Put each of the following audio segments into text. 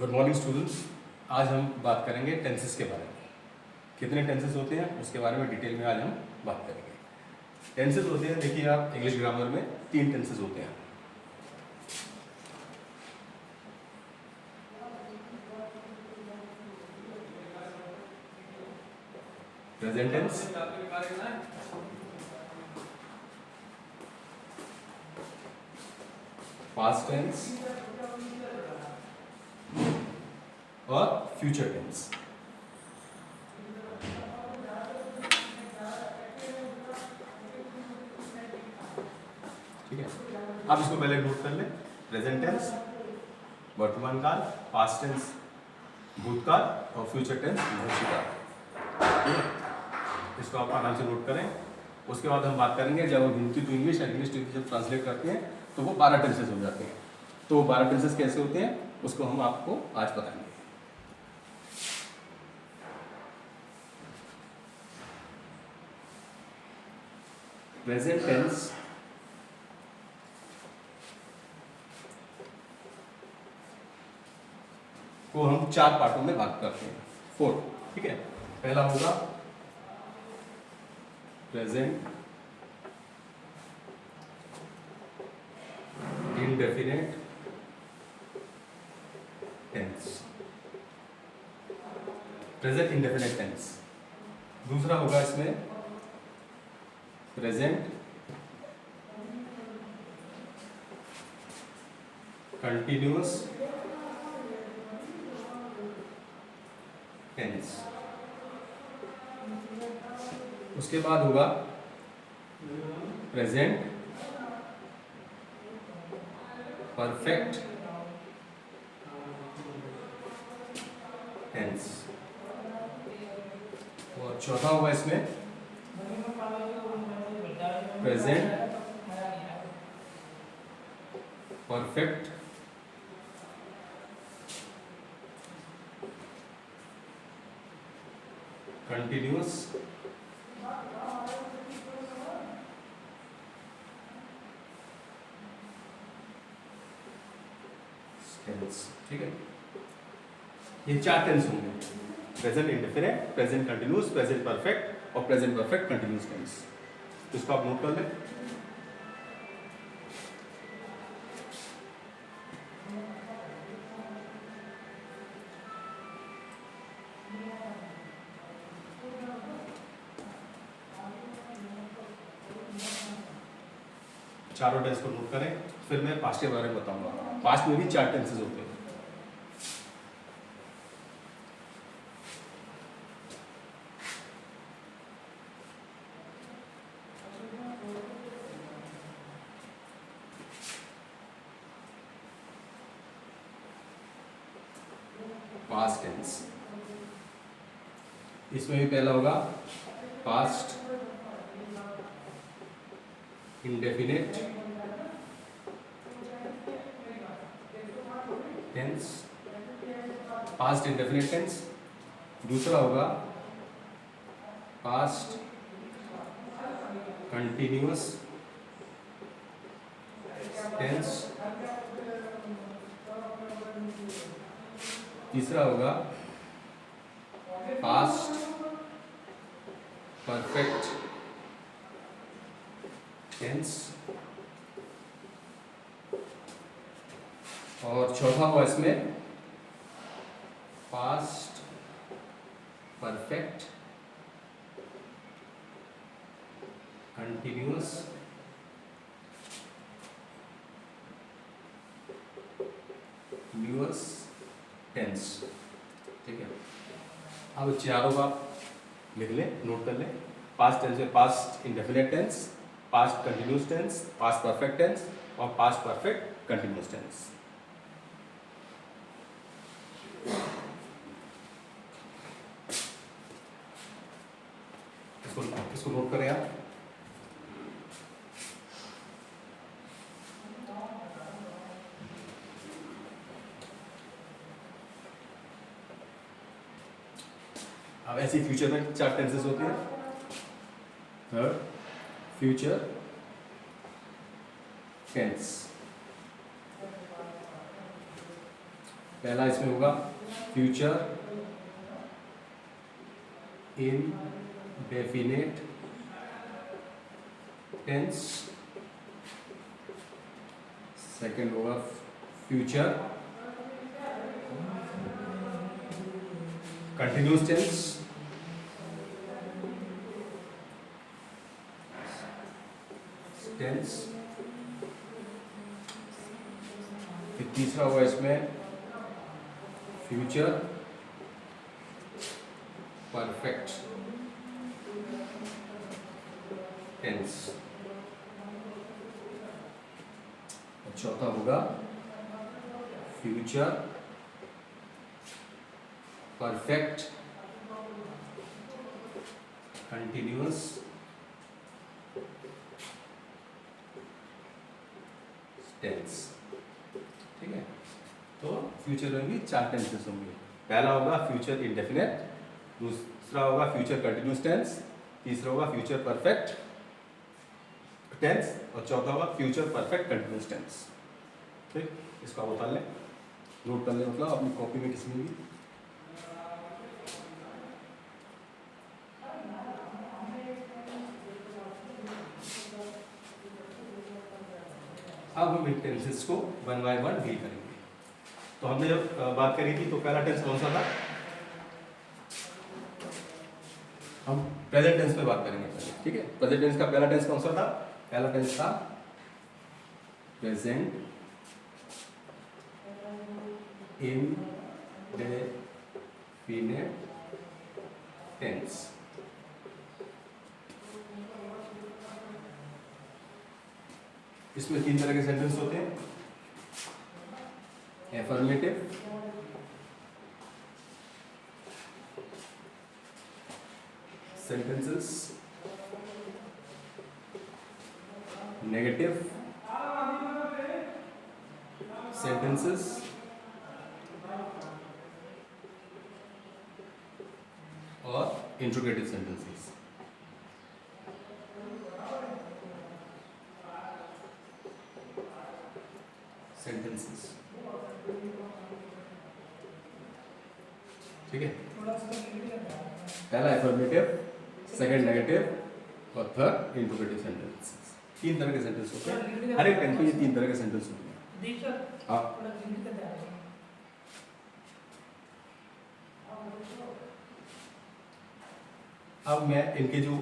Good morning students. आज हम बात करेंगे टेंसेस के बारे में। कितने टेंसेस होते हैं उसके बारे में डिटेल में आज हम बात करेंगे। टेंसेस होते हैं, देखिए आप इंग्लिश ग्रामर में 3 टेंसेस होते हैं। प्रेजेंट टेंस, पास्ट टेंस और फ्यूचर टेंस। ठीक है, आप इसको पहले नोट कर लें। प्रेजेंट टेंस वर्तमान काल, पास्ट टेंस भूतकाल और फ्यूचर टेंस भविष्यकाल। ठीक है, इसको आप आराम से नोट करें। उसके बाद हम बात करेंगे जब हम हिंदी टू इंग्लिश या इंग्लिश टू हिंदी जब ट्रांसलेट करते हैं तो वो 12 टेंसेस हो जाते हैं। तो वो 12 टेंसेस कैसे होते हैं उसको हम आपको आज बताएंगे। प्रेजेंट टेंस को हम 4 पार्टों में भाग करते हैं, 4। ठीक है, पहला होगा present indefinite tense, present indefinite tense. दूसरा होगा इसमें प्रेजेंट कंटिन्यूअस टेंस। उसके बाद होगा प्रेजेंट परफेक्ट टेंस और चौथा होगा इसमें प्रेजेंट परफेक्ट कंटिन्यूअस टेंस। ठीक है, ये 4 टेंस होंगे, present indefinite, present continuous, present perfect और प्रेजेंट परफेक्ट कंटिन्यूअस टेंस। इसको आप नोट कर लें। चारों टेंस को नोट करें, फिर मैं पास्ट के बारे में बताऊंगा। पास्ट में भी 4 टेंसेस होते हैं। पास्ट टेंस, इसमें भी पहला होगा past indefinite tense, past indefinite tense. दूसरा होगा पास्ट कंटिन्यूअस टेंस। तीसरा होगा पास्ट परफेक्ट टेंस और चौथा हुआ इसमें पास्ट परफेक्ट कंटिन्यूअस न्यूअस टेंस। ठीक है, अब चारों का लिख लें, नोट कर लें। पास्ट टेंस में past indefinite tense, past continuous tense, past perfect tense और पास्ट परफेक्ट कंटिन्यूअस टेंस। इसको नोट करें आप। अब ऐसे फ्यूचर में 4 टेंसेस होते हैं। थर्ड फ्यूचर टेंस, पहला इसमें होगा फ्यूचर indefinite टेंस, सेकंड होगा फ्यूचर कंटिन्यूस टेंस, फिर तीसरा होगा इसमें फ्यूचर परफेक्ट टेंस, चौथा होगा फ्यूचर परफेक्ट कंटिन्यूअस टेंस। ठीक है, तो फ्यूचर में भी 4 टेंसेस होंगे। पहला होगा फ्यूचर इंडेफिनेट, दूसरा होगा फ्यूचर कंटिन्यूअस टेंस, तीसरा होगा फ्यूचर परफेक्ट टेंस और चौथा होगा फ्यूचर परफेक्ट कंटिन्यूअस टेंस। ठीक, इसको आप उतार लें, नोट कर लें, मतलब अपनी कॉपी में किसी में भी। अब हम इन टेंसेस को वन बाय वन डील करेंगे। तो हमने जब बात करी थी तो पहला टेंस कौन सा था? हम प्रेजेंट टेंस पे बात करेंगे पहले। ठीक है, प्रेजेंट टेंस का पहला टेंस कौन सा था? पहला टेंस था प्रेजेंट इंडेफिनिट टेंस। इसमें 3 तरह के सेंटेंस होते हैं, एफर्मेटिव, सेंटेंसेस, नेगेटिव सेंटेंसेस और इंट्रोगेटिव सेंटेंसेस। सेंटेंसेस, ठीक है, पहला एफर्मेटिव, सेकंड नेगेटिव और थर्ड इंट्रोगेटिव सेंटेंसेस। 3 तरह के सेंटेंस होते हैं, हर एक टेंस में ये 3 तरह के सेंटेंस होते हैं। हाँ, अब मैं इनके जो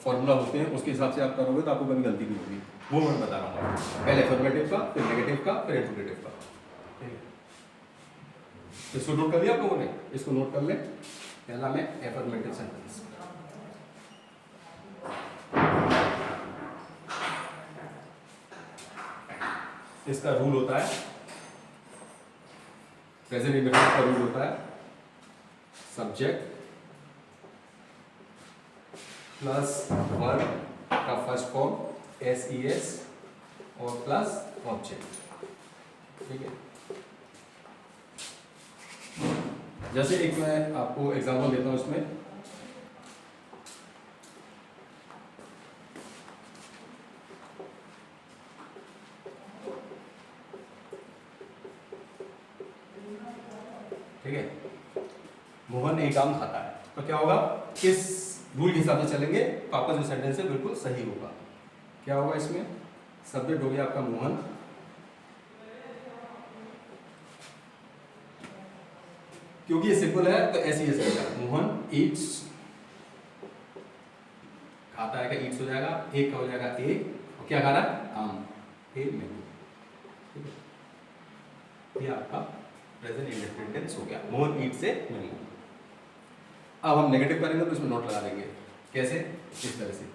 फॉर्मूला होते हैं उसके हिसाब से आप करोगे तो आपको कभी गलती नहीं होगी, वो मैं बता रहा हूँ। पहले एफर्मेटिव का, फिर नेगेटिव का, फिर इंट्रोगेटिव का। इसको नोट कर लिया आप लोगों ने? इसको नोट कर ले। पहला में एफर्मेटिव सेंटेंस, इसका रूल होता है, प्रेजेंट इंडेफिनिट का रूल होता है सब्जेक्ट प्लस वर्ब का फर्स्ट फॉर्म SES और प्लस ऑब्जेक्ट। ठीक है, जैसे एक मैं आपको एग्जांपल देता हूं इसमें। ठीक है, मोहन एक आम खाता है, तो क्या होगा? किस रूल के हिसाब से चलेंगे तो आपका जो सेंटेंस है बिल्कुल सही होगा। क्या होगा इसमें? सब्जेक्ट हो गया आपका मोहन, क्योंकि ये सिंपल है तो SES रहेगा। मोहन ईट्स, खाता है, क्या ईट्स हो जाएगा, एक का हो जाएगा एक, और क्या खा रहा है? आम, एक मैंगो। ये आपका प्रेजेंट इंडेफिनिट टेंस हो गया, मोहन ईट से मैंगो। अब हम नेगेटिव करेंगे तो इसमें नोट लगा देंगे। कैसे? इस तरह से,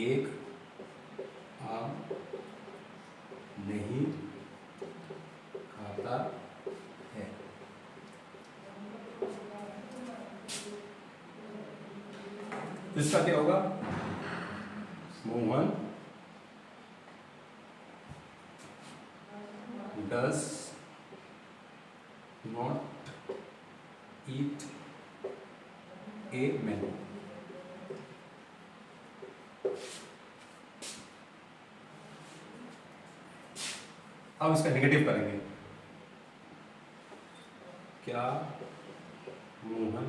एक आम नहीं खाता है। इसका क्या होगा? Mohan does not eat a mango. अब इसका नेगेटिव करेंगे। क्या मोहन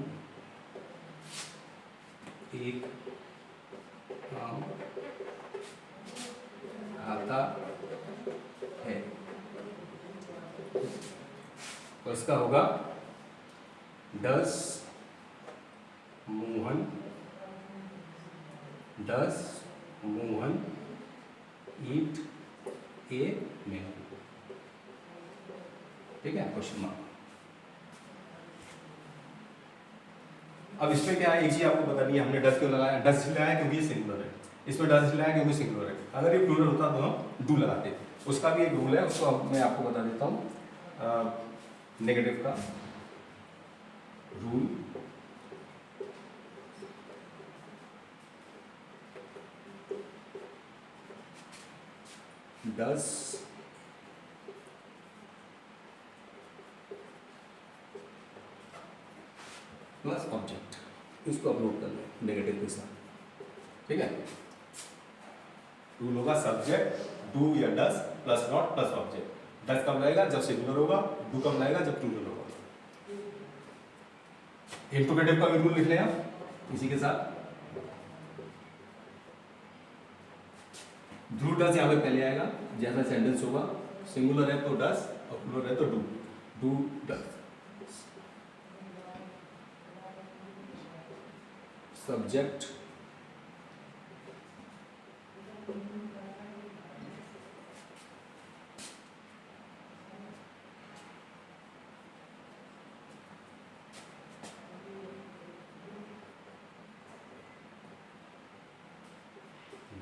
एक आम खाता है? तो इसका होगा डस मोहन ईट ए मैंगो। ठीक है, क्वेश्चन मार्क। अब इसमें क्या है, एक चीज आपको बतानी है, हमने डस क्यों लगाया? डस इसलिए लगाया क्योंकि ये सिंगुलर है। इसमें डस इसलिए लगाया क्योंकि सिंगुलर है। अगर ये प्लूरल होता तो हम डू लगाते। उसका भी एक रूल है, उसको अब मैं आपको बता देता हूँ। नेगेटिव का रूल, डस प्लस ऑब्जेक्ट, इसको अपलोड कर लें नेगेटिव के साथ। ठीक है, रूल होगा सब्जेक्ट डू या डस प्लस नॉट प्लस ऑब्जेक्ट। डस कब लगेगा? जब सिंगुलर होगा। डू कब लगेगा? जब प्लूरल होगा। इंट्रोगेटिव का भी रूल लिख लें आप इसी के साथ। डू डस यहाँ पे पहले आएगा, जैसा सेंटेंस होगा। सिंगुलर है तो डस और प्लूरल है तो do. Do does. Subject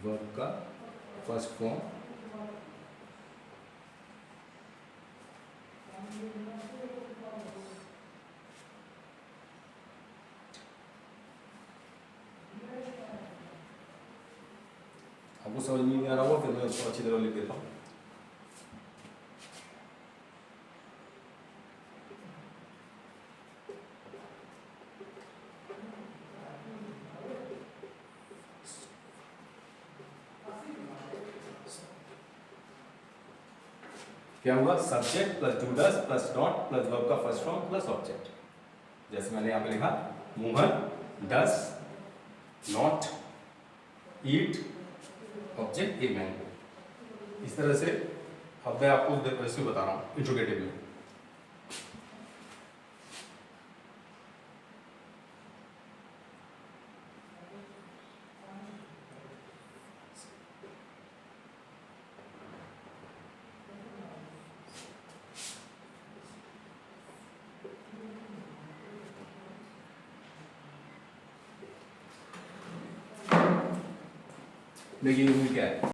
verb का फर्स्ट फॉर्म आपको समझ में नहीं आ रहा होगा, फिर मैं उसको अच्छी तरह लिख देता हूँ। क्या हुआ? Subject plus do does plus not plus verb का फर्स्ट फॉर्म प्लस ऑब्जेक्ट। जैसे मैंने यहाँ पे लिखा, Mohan does not eat object a mango. इस तरह से अब मैं आपको इसमें बता रहा हूँ इंट्रोगेटिव में। देखिए रूल क्या है।